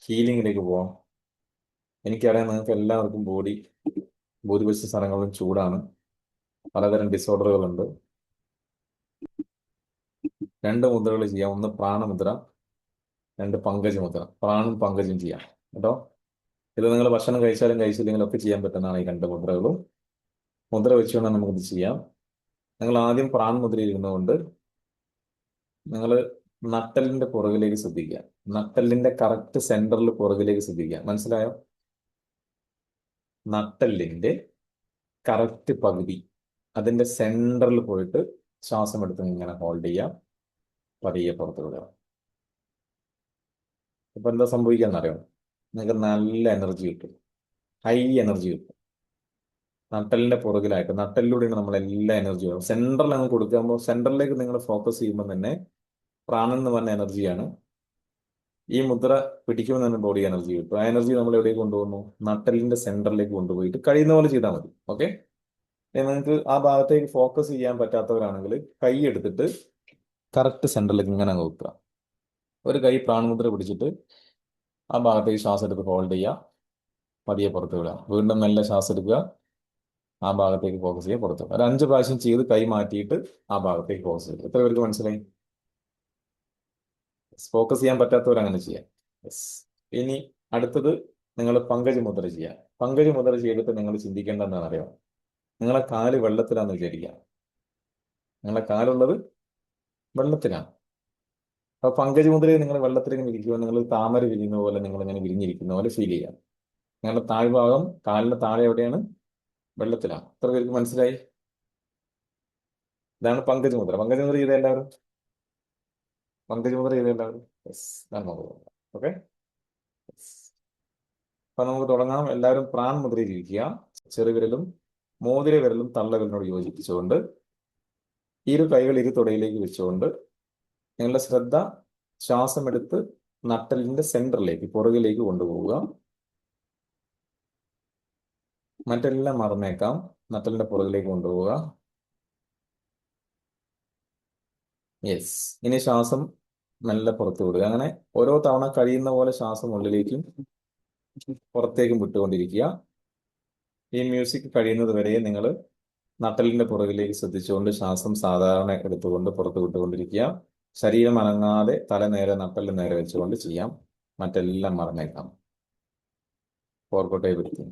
ഹീലിംഗിലേക്ക് പോവാം. എനിക്കറിയാം നിങ്ങൾക്ക് എല്ലാവർക്കും ഭൂരിപക്ഷ സ്ഥലങ്ങളിലും ചൂടാണ്. പലതരം ഡിസോർഡറുകളുണ്ട്. 2 മുദ്രകൾ ചെയ്യാം. ഒന്ന് പ്രാണമുദ്ര, 2 പങ്കജമുദ്ര. പ്രാണും പങ്കജും ചെയ്യാം കേട്ടോ. ഇത് നിങ്ങൾ ഭക്ഷണം കഴിച്ചാലും കഴിച്ചില്ലെങ്കിലും ഒക്കെ ചെയ്യാൻ പറ്റുന്നതാണ് ഈ 2 മുദ്രകളും. മുദ്ര വെച്ചുകൊണ്ട് നമുക്കിത് ചെയ്യാം. നിങ്ങൾ ആദ്യം പ്രാൺ മുദ്രയിൽ ഇരുന്നുകൊണ്ട് നിങ്ങൾ നട്ടലിന്റെ പുറകിലേക്ക് ശ്രദ്ധിക്കുക. നട്ടലിന്റെ കറക്റ്റ് സെന്ററിൽ പുറകിലേക്ക് ശ്രദ്ധിക്കുക. മനസ്സിലായോ? നട്ടലിന്റെ കറക്റ്റ് പകുതി അതിന്റെ സെന്ററിൽ പോയിട്ട് ശ്വാസം എടുത്ത് ഇങ്ങനെ ഹോൾഡ് ചെയ്യാം. പതിയെ പുറത്ത് വിടുക. ഇപ്പൊ എന്താ സംഭവിക്കാന്നറിയോ? നിങ്ങൾക്ക് നല്ല എനർജി കിട്ടും, ഹൈ എനർജി കിട്ടും. നട്ടലിന്റെ പുറകിലായിട്ട് നട്ടലിലൂടെയാണ് നമ്മൾ എല്ലാ എനർജിയും സെന്ററിൽ അങ്ങ് കൊടുക്കുമ്പോൾ സെന്ററിലേക്ക് നിങ്ങൾ ഫോക്കസ് ചെയ്യുമ്പോൾ തന്നെ പ്രാണൻ എന്ന് പറഞ്ഞ എനർജിയാണ്. ഈ മുദ്ര പിടിക്കുമ്പോൾ തന്നെ ബോഡി എനർജി കിട്ടും. ആ എനർജി നമ്മൾ എവിടേക്ക് കൊണ്ടുപോകുന്നു? നട്ടലിന്റെ സെന്ററിലേക്ക് കൊണ്ടുപോയിട്ട് കഴിയുന്ന പോലെ ചെയ്താൽ മതി. ഓക്കെ. നിങ്ങൾക്ക് ആ ഭാഗത്തേക്ക് ഫോക്കസ് ചെയ്യാൻ പറ്റാത്തവരാണെങ്കിൽ കൈ എടുത്തിട്ട് കറക്റ്റ് സെന്ററിലേക്ക് ഇങ്ങനെ അങ്ങ് വെക്കുക. ഒരു കൈ പ്രാണമുദ്ര പിടിച്ചിട്ട് ആ ഭാഗത്തേക്ക് ശ്വാസം എടുത്ത് ഹോൾഡ് ചെയ്യുക. പതിയെ പുറത്ത് വിടുക. വീണ്ടും നല്ല ശ്വാസം എടുക്കുക. ആ ഭാഗത്തേക്ക് ഫോക്കസ് ചെയ്യുക. പുറത്ത് ഒരു 5 പ്രാവശ്യം ചെയ്ത് കൈ മാറ്റിയിട്ട് ആ ഭാഗത്തേക്ക് ഫോക്കസ് ചെയ്യുക. എത്ര പേർക്ക് മനസ്സിലായി? ഫോക്കസ് ചെയ്യാൻ പറ്റാത്തവർ അങ്ങനെ ചെയ്യാം. യെസ്. ഇനി അടുത്തത് നിങ്ങൾ പങ്കജ മുദ്ര ചെയ്യാം. പങ്കജ മുദ്ര ചെയ്തിട്ട് നിങ്ങൾ ചിന്തിക്കേണ്ട എന്താണെന്ന് അറിയാം? നിങ്ങളെ കാല് വെള്ളത്തിലാന്ന് വിചാരിക്കുക. നിങ്ങളെ കാലുള്ളത് വെള്ളത്തിലാണ്. അപ്പൊ പങ്കജ മുദ്രയിൽ നിങ്ങൾ വെള്ളത്തിലേക്ക് വിരിക്കുമ്പോൾ നിങ്ങൾ താമര വിരിയുന്ന പോലെ നിങ്ങൾ ഇങ്ങനെ വിരിഞ്ഞിരിക്കുന്ന പോലെ ഫീൽ ചെയ്യാം. നിങ്ങളുടെ താഴ്ഭാഗം കാലിന്റെ താഴെ എവിടെയാണ്? വെള്ളത്തിലാണ്. എത്ര പേർക്ക് മനസ്സിലായി? ഇതാണ് പങ്കജ മുദ്ര. പങ്കജ മുദ്ര ചെയ്ത എല്ലാവരും? പങ്കജ മുദ്ര ചെയ്ത എല്ലാവരും? യെസ്. ഓക്കെ. അപ്പൊ നമുക്ക് തുടങ്ങാം. എല്ലാവരും പ്രാൺ മുദ്രയിൽ ഇരിക്കുക. ചെറുവിരലും മോതിര വിരലും തള്ളവിരലിനോട് യോജിപ്പിച്ചുകൊണ്ട് കൈകൾ തുടയിലേക്ക് വെച്ചുകൊണ്ട് നിങ്ങളുടെ ശ്രദ്ധ ശ്വാസമെടുത്ത് നട്ടലിന്റെ സെന്ററിലേക്ക് പുറകിലേക്ക് കൊണ്ടുപോവുക. മറ്റെല്ലാം മറന്നേക്കാം. നട്ടലിന്റെ പുറകിലേക്ക് കൊണ്ടുപോവുക. യെസ്. ഇനി ശ്വാസം നല്ല പുറത്തു വിടുക. അങ്ങനെ ഓരോ തവണ കഴിയുന്ന പോലെ ശ്വാസം ഉള്ളിലേക്കും പുറത്തേക്കും വിട്ടുകൊണ്ടിരിക്കുക. ഈ മ്യൂസിക് കഴിയുന്നത് വരെ നിങ്ങൾ നട്ടലിന്റെ പുറകിലേക്ക് ശ്രദ്ധിച്ചുകൊണ്ട് ശ്വാസം സാധാരണ എടുത്തുകൊണ്ട് പുറത്ത് വിട്ടുകൊണ്ടിരിക്കുക. ശരീരം അനങ്ങാതെ തല നേരെ നട്ടലിന് നേരെ വെച്ചുകൊണ്ട് ചെയ്യാം. മറ്റെല്ലാം മറന്നേക്കാം. പോർക്കോട്ടെ വരുത്തി.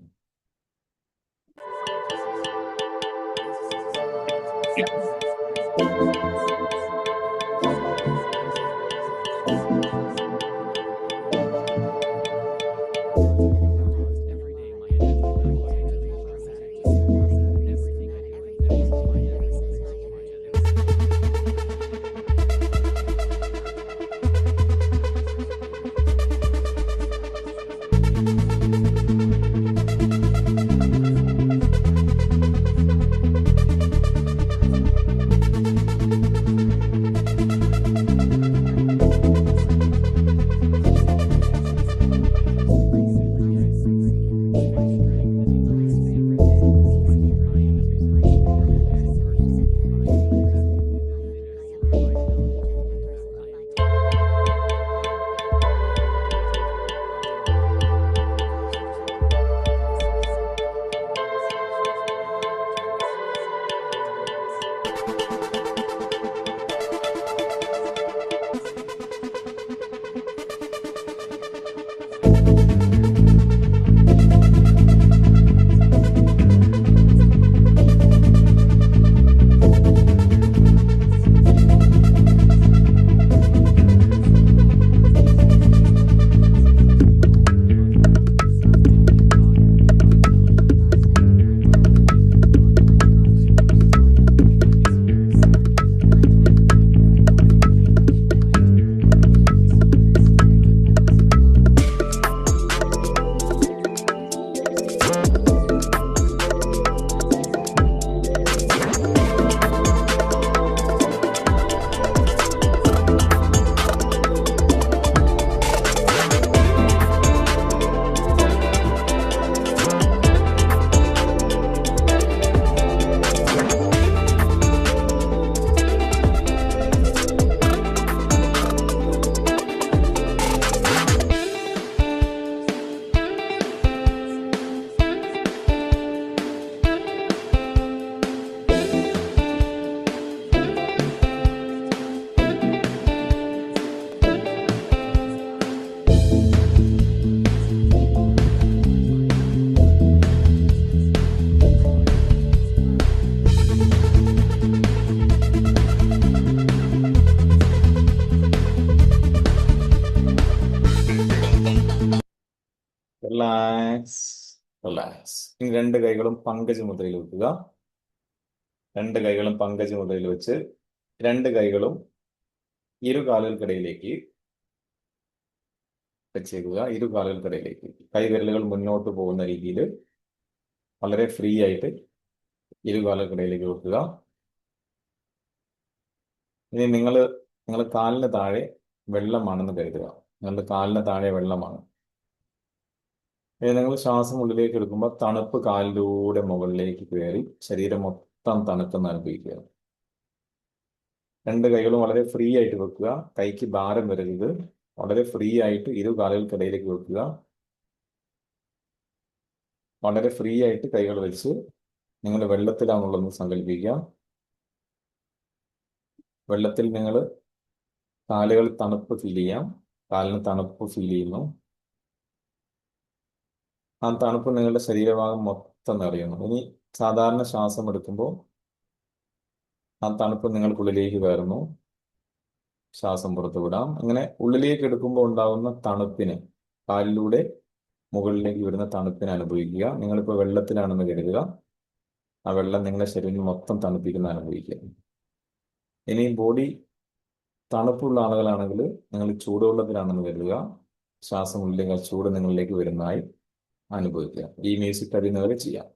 Relax, relax. ഇനി രണ്ട് കൈകളും പങ്കജ മുദ്രയിൽ വെക്കുക. രണ്ട് കൈകളും പങ്കജ മുദ്രയിൽ വെച്ച് രണ്ട് കൈകളും ഇരു കാലുകൾക്കിടയിലേക്ക് വെച്ചേക്കുക. ഇരു കാലുകൾക്കിടയിലേക്ക് കൈവിരലുകൾ മുന്നോട്ട് പോകുന്ന രീതിയിൽ വളരെ ഫ്രീ ആയിട്ട് ഇരു കാലുകൾക്കിടയിലേക്ക് വെക്കുക. ഇനി നിങ്ങൾ കാലിന് താഴെ വെള്ളമാണെന്ന് കരുതുക. നിങ്ങളുടെ കാലിന് താഴെ വെള്ളമാണ്. ഇനി നിങ്ങൾ ശ്വാസം ഉള്ളിലേക്ക് എടുക്കുമ്പോൾ തണുപ്പ് കാലിലൂടെ മുകളിലേക്ക് കയറി ശരീരം മൊത്തം തണുപ്പെന്ന് അനുഭവിക്കുക. രണ്ട് കൈകളും വളരെ ഫ്രീ ആയിട്ട് വെക്കുക. കൈക്ക് ഭാരം വരരുത്. വളരെ ഫ്രീ ആയിട്ട് ഇരു കാലുകൾക്കിടയിലേക്ക് വെക്കുക. വളരെ ഫ്രീ ആയിട്ട് കൈകൾ വെച്ച് നിങ്ങൾ വെള്ളത്തിലാണുള്ളതെന്ന് സങ്കല്പിക്കുക. വെള്ളത്തിൽ നിങ്ങൾ കാലുകൾ തണുപ്പ് ഫീൽ ചെയ്യാം. കാലിന് തണുപ്പ് ഫീൽ ചെയ്യുന്നു. ആ തണുപ്പ് നിങ്ങളുടെ ശരീരഭാഗം മൊത്തം നിറയുന്നു. ഇനി സാധാരണ ശ്വാസം എടുക്കുമ്പോൾ ആ തണുപ്പ് നിങ്ങൾക്കുള്ളിലേക്ക് കയറുന്നു. ശ്വാസം പുറത്തു വിടാം. അങ്ങനെ ഉള്ളിലേക്ക് എടുക്കുമ്പോൾ ഉണ്ടാകുന്ന തണുപ്പിന്, കാലിലൂടെ മുകളിലേക്ക് വരുന്ന തണുപ്പിനെ അനുഭവിക്കുക. നിങ്ങളിപ്പോൾ വെള്ളത്തിലാണെന്ന് കരുതുക. ആ വെള്ളം നിങ്ങളുടെ ശരീരം മൊത്തം തണുപ്പിക്കുന്ന അനുഭവിക്കുക. ഇനി ബോഡി തണുപ്പുള്ള ആളുകളാണെങ്കിൽ നിങ്ങൾ ചൂടുവെള്ളത്തിലാണെന്ന് കരുതുക. ശ്വാസം ഉള്ളിലേക്ക് ചൂട് നിങ്ങളിലേക്ക് വരുന്നതായി അനുഭവിക്കുക. ഈ മ്യൂസിക് കഴിയുന്നവരെ ചെയ്യാം.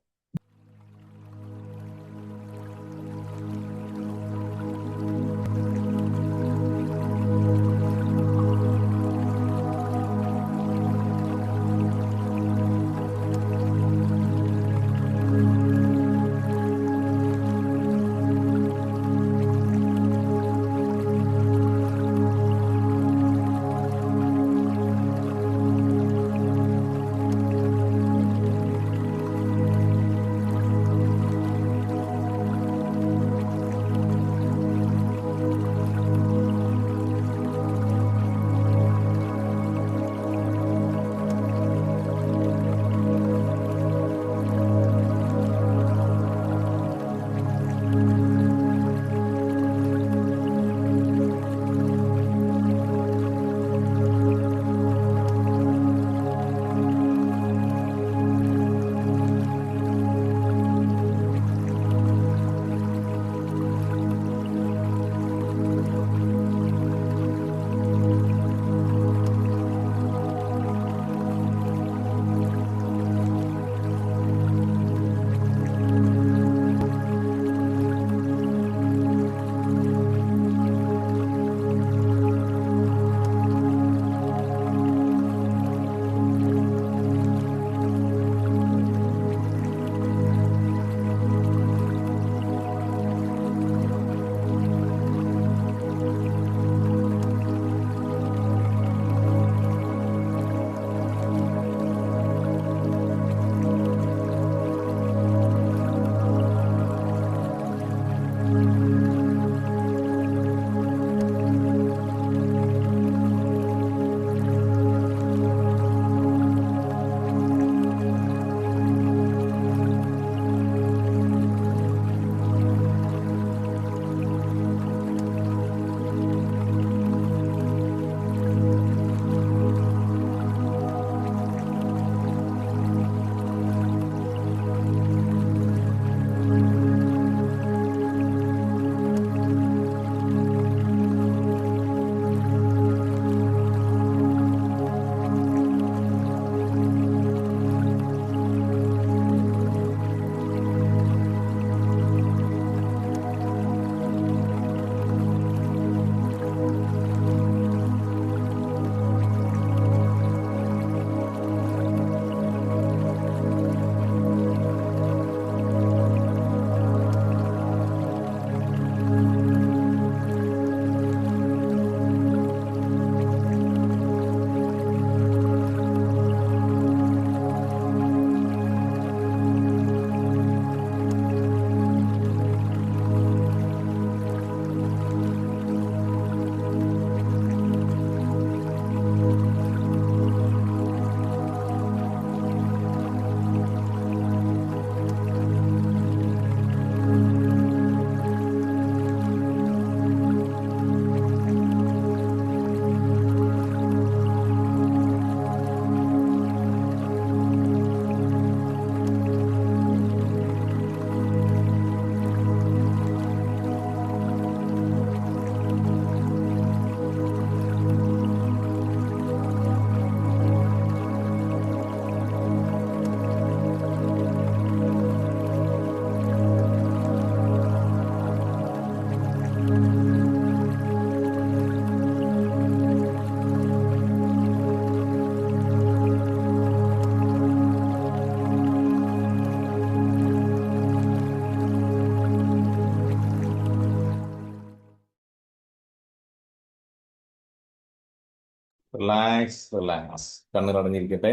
Relax relax. കണ്ണുകൾ അടഞ്ഞിരിക്കട്ടെ.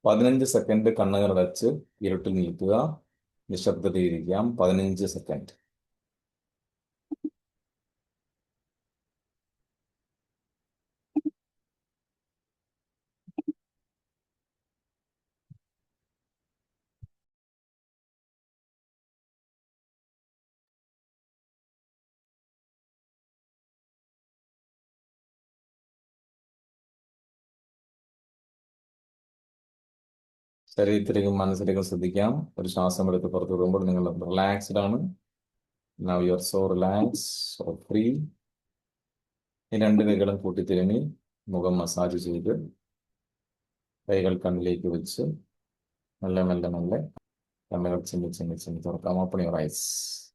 15 സെക്കൻഡ് കണ്ണുകൾ അടച്ച് ഇരുട്ടിൽ നിൽക്കുക. നിശബ്ദതയിരിക്കാം 15 സെക്കൻഡ്. ശരീരത്തിലേക്കും മനസ്സിലേക്കും ശ്രദ്ധിക്കാം. ഒരു ശ്വാസം എടുത്ത് പുറത്തു വിടുമ്പോൾ നിങ്ങൾ റിലാക്സ്ഡ് ആണ്. Now you are so relax, so free. ഈ രണ്ട് കൈകളും കൂട്ടിത്തിരുമി മുഖം മസാജ് ചെയ്ത് കൈകൾ കണ്ണിലേക്ക് വെച്ച് മെല്ലെ മെല്ലെ മെല്ലെ കണ്ണുകൾ ചിമ്മി ചിമ്മി ചിമ്മി തുറക്കാം. Open your eyes.